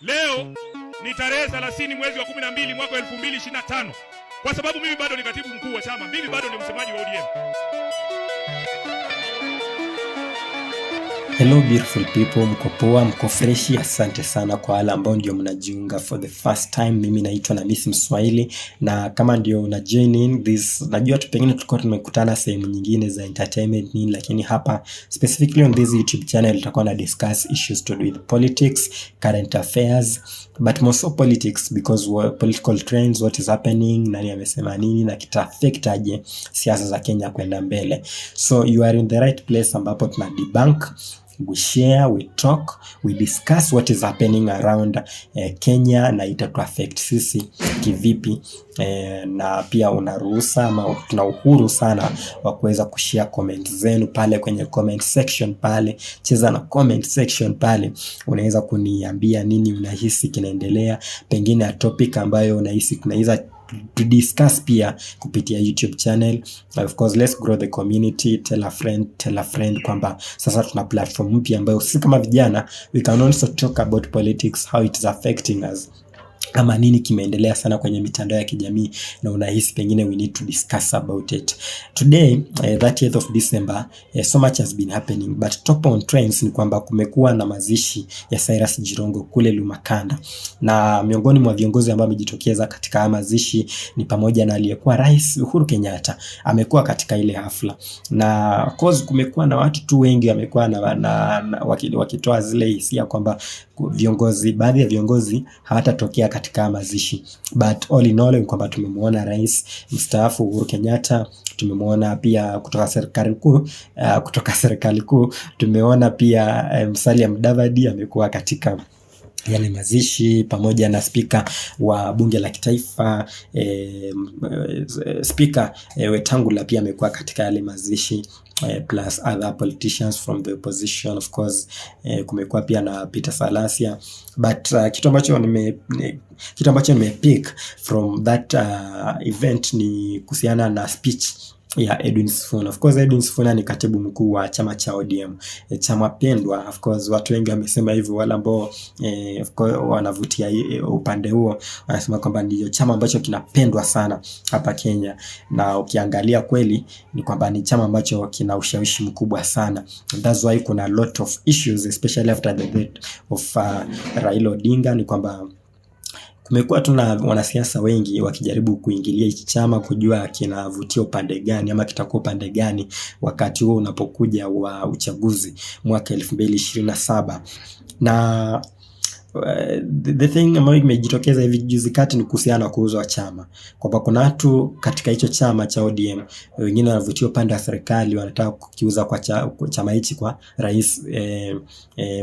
Leo ni tarehe 30 mwezi wa 12 mwaka 2025. Kwa sababu mimi bado ni katibu mkuu wa chama, mimi bado ni msemaji wa ODM. Hello beautiful people, mko poa, mko freshi. Asante sana kwa wale ambao ndio mnajiunga for the first time. Mimi naitwa Namisi Mswahili, na kama ndio una join in this, najua tu pengine tulikuwa tumekutana sehemu nyingine za entertainment nini, lakini hapa specifically on this YouTube channel tutakuwa na discuss issues to do with politics, current affairs, but more so politics because political trends, what is happening, nani amesema nini na kita affect aje siasa za Kenya kwenda mbele. So you are in the right place, ambapo tuna debunk, we share, we talk, we discuss what is happening around Kenya na itatu affect sisi kivipi, na pia unaruhusa ama tuna uhuru sana wa kuweza kushare comments zenu pale kwenye comment section pale. Cheza na comment section pale, unaweza kuniambia nini unahisi kinaendelea, pengine a topic ambayo unahisi tunaweza to discuss pia kupitia YouTube channel. Of course, let's grow the community. Tell a friend kwamba sasa tuna platform mpya ambayo sisi kama vijana we can also talk about politics, how it is affecting us, ama nini kimeendelea sana kwenye mitandao ya kijamii na unahisi pengine we need to discuss about it. Today 30th of December, so much has been happening, but top on trends ni kwamba kumekuwa na mazishi ya Cyrus Jirongo kule Lumakanda, na miongoni mwa viongozi ambao wamejitokeza katika mazishi ni pamoja na aliyekuwa Rais Uhuru Kenyatta. Amekuwa katika ile hafla, na of course kumekuwa na watu tu wengi wamekuwa wakitoa zile hisia kwamba viongozi, baadhi ya viongozi hawatatokea katika mazishi, but all in all kwamba tumemwona Rais mstaafu Uhuru Kenyatta, tumemwona pia kutoka serikali kuu, tumeona pia Musalia Mudavadi amekuwa katika yale mazishi, pamoja na spika wa bunge la kitaifa, spika Wetangula pia amekuwa katika yale mazishi, plus other politicians from the opposition. Of course kumekuwa pia na Peter Salasya, but kitu ambacho nimepick from that event ni kuhusiana na speech ya Edwin Sifuna. Of course Edwin Sifuna ni katibu mkuu wa chama cha ODM, chama pendwa. Of course watu wengi wamesema hivyo, wale ambao of course wanavutia upande huo wanasema kwamba ndio chama ambacho kinapendwa sana hapa Kenya, na ukiangalia kweli ni kwamba ni chama ambacho kina ushawishi mkubwa sana. That's why kuna a lot of issues, especially after the death of Raila Odinga, ni kwamba kumekuwa tuna wanasiasa wengi wakijaribu kuingilia hichi chama, kujua kinavutia upande gani ama kitakuwa upande gani wakati huo unapokuja wa uchaguzi mwaka 2027. Na the thing ambayo imejitokeza hivi juzi kati ni kuhusiana na kuuzwa chama, kwamba kuna watu katika hicho chama cha ODM wengine wanavutia upande wa serikali, wanataka kukiuza kwa chama hichi kwa Rais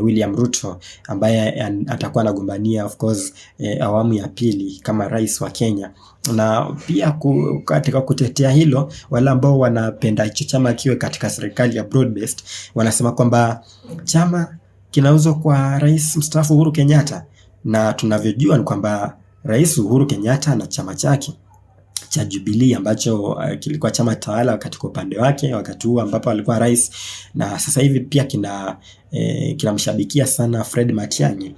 William Ruto, ambaye atakuwa anagombania of course awamu ya pili kama rais wa Kenya. Na pia katika kutetea hilo, wale ambao wanapenda hicho chama kiwe katika serikali ya broad based wanasema kwamba chama kinauzwa kwa Rais mstaafu Uhuru Kenyatta, na tunavyojua ni kwamba Rais Uhuru Kenyatta na chama chake cha Jubilee ambacho kilikuwa chama tawala katika upande wake wakati huo ambapo alikuwa rais, na sasa hivi pia kinamshabikia sana Fred Matiang'i.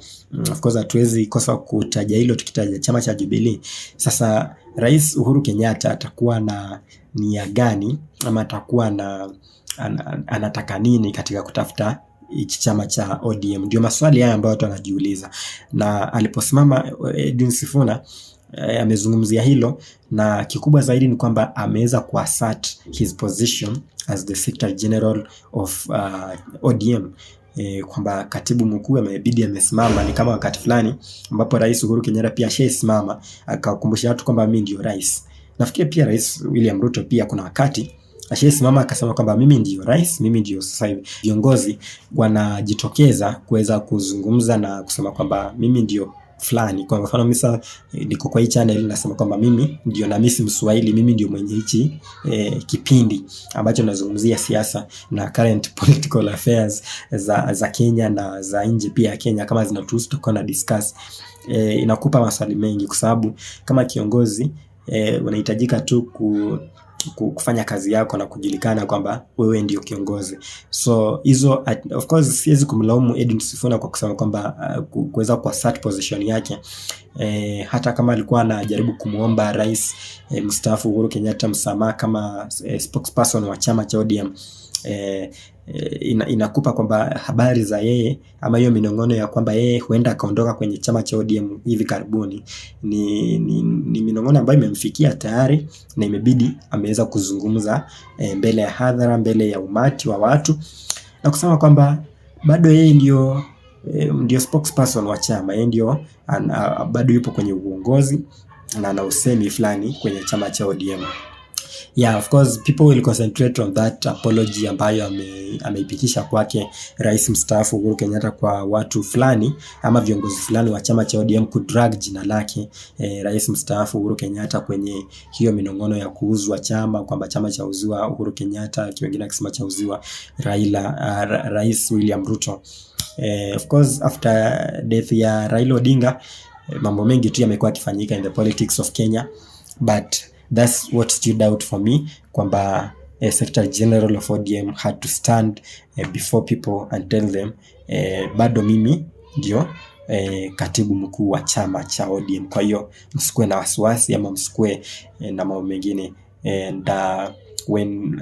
Of course hatuwezi kosa kutaja hilo tukitaja chama cha Jubilee. Sasa Rais Uhuru Kenyatta atakuwa na nia gani, ama atakuwa anataka nini katika kutafuta hichi chama cha ODM? Ndio maswali haya ambayo watu wanajiuliza, na aliposimama Edwin Sifuna amezungumzia hilo, na kikubwa zaidi ni kwamba ameweza kuassert his position as the Secretary General of ODM, kwamba katibu mkuu amebidi amesimama. Ni kama wakati fulani ambapo Rais Uhuru Kenyatta pia shesimama akakumbusha watu kwamba mimi ndio rais. Nafikiri pia Rais William Ruto pia kuna wakati ashasimama akasema kwamba mimi ndio rais, mimi ndio. Sasa hivi viongozi wanajitokeza kuweza kuzungumza na kusema kwamba mimi ndio fulani. Kwa mfano mimi niko kwa hii channel nasema kwamba mimi ndio Namisi Mswahili, mimi ndio mwenye hichi kipindi ambacho nazungumzia siasa na current political affairs za Kenya na za nje pia Kenya, kama zinatuhusu tutakuwa na discuss. Inakupa maswali mengi kwa sababu kama kiongozi unahitajika tu kufanya kazi yako na kujulikana kwamba wewe ndio kiongozi. So hizo of course siwezi kumlaumu Edwin Sifuna kwa kusema kwamba kuweza kwa start position yake, hata kama alikuwa anajaribu kumuomba rais mstaafu Uhuru Kenyatta msamaha kama spokesperson wa chama cha ODM. Inakupa kwamba habari za yeye ama hiyo minongono ya kwamba yeye huenda akaondoka kwenye chama cha ODM hivi karibuni ni minongono ambayo imemfikia tayari, na imebidi ameweza kuzungumza mbele ya hadhara, mbele ya umati wa watu, na kusema kwamba bado yeye ndio spokesperson wa chama, yeye ndio bado yupo kwenye uongozi na ana usemi fulani kwenye chama cha ODM. Yeah, of course people will concentrate on that apology ambayo ameipitisha kwake rais mstaafu Uhuru Kenyatta kwa watu fulani ama viongozi fulani wa chama cha ODM kudrag jina lake rais mstaafu Uhuru Kenyatta kwenye hiyo minongono ya kuuzwa chama, kwamba chama cha uziwa Uhuru Kenyatta, wengine akisema cha uziwa Rais William Ruto. Of course after death ya Raila Odinga, mambo mengi tu yamekuwa yakifanyika in the politics of Kenya, but that's what stood out for me, kwamba Secretary General of ODM had to stand before people and tell them bado mimi ndio katibu mkuu wa chama cha ODM. Kwa hiyo msikuwe na wasiwasi ama msikuwe na mambo mengine. And when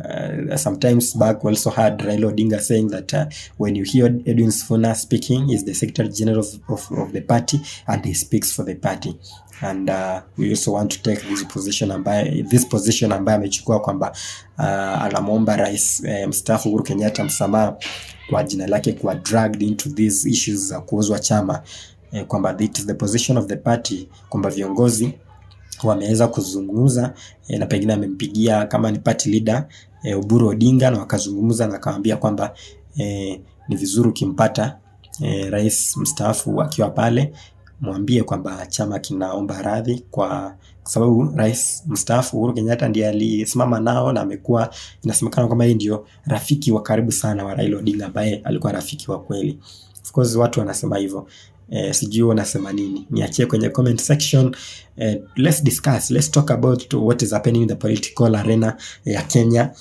sometimes back also had Raila Odinga saying that when you hear Edwin Sifuna speaking, he's the Secretary General of the party and he speaks for the party. And we also want to take this position ambaye amechukua kwamba anamuomba rais mstaafu Uhuru Kenyatta msamaha kwa jina lake kwa dragged into these issues za kuuzwa chama, kwamba it is the position of the party, kwamba viongozi wameweza kuzungumza na pengine amempigia kama ni party leader Oburu Odinga, na wakazungumza na akamwambia kwamba ni vizuri kimpata rais mstaafu akiwa pale, mwambie kwamba chama kinaomba radhi kwa sababu rais mstaafu Uhuru Kenyatta ndiye alisimama nao na amekuwa inasemekana kwamba yeye ndio rafiki wa karibu sana wa Raila Odinga ambaye alikuwa rafiki wa kweli. Of course watu wanasema hivyo. Sijui wanasema nini. Niachie kwenye comment section. Let's discuss, let's talk about what is happening in the political arena ya Kenya.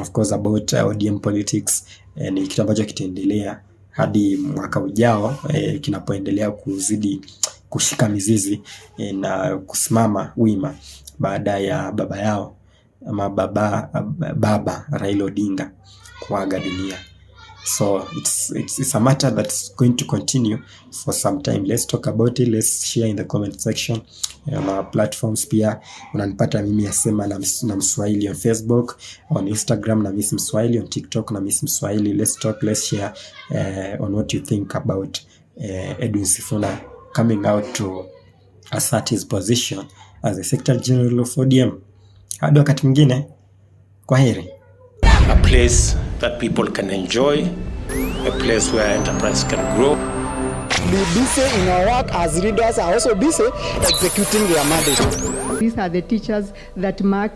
Of course about ODM politics. Ni kitu ambacho kitaendelea hadi mwaka ujao kinapoendelea kuzidi kushika mizizi na kusimama wima baada ya baba yao ama baba Raila Odinga kuaga dunia. So it's a matter that's going to continue for some time. Let's talk about it. Let's share in the comment section. On our platforms pia unanipata mimi Yasema na Mswahili on Facebook, on Instagram na Miss Mswahili, on TikTok na Miss Mswahili. Let's talk, let's share on what you think about Edwin Sifuna coming out to assert his position as the Secretary General of ODM. Hadi wakati mwingine, kwaheri. A place that people can enjoy, a place where enterprise can grow. Be busy in our work as leaders, are also busy executing their mandate. These are the teachers that mark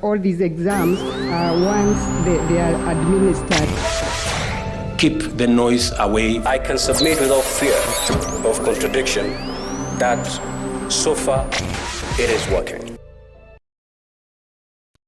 all these exams once they are administered. Keep the noise away. I can submit without fear of contradiction that so far it is working.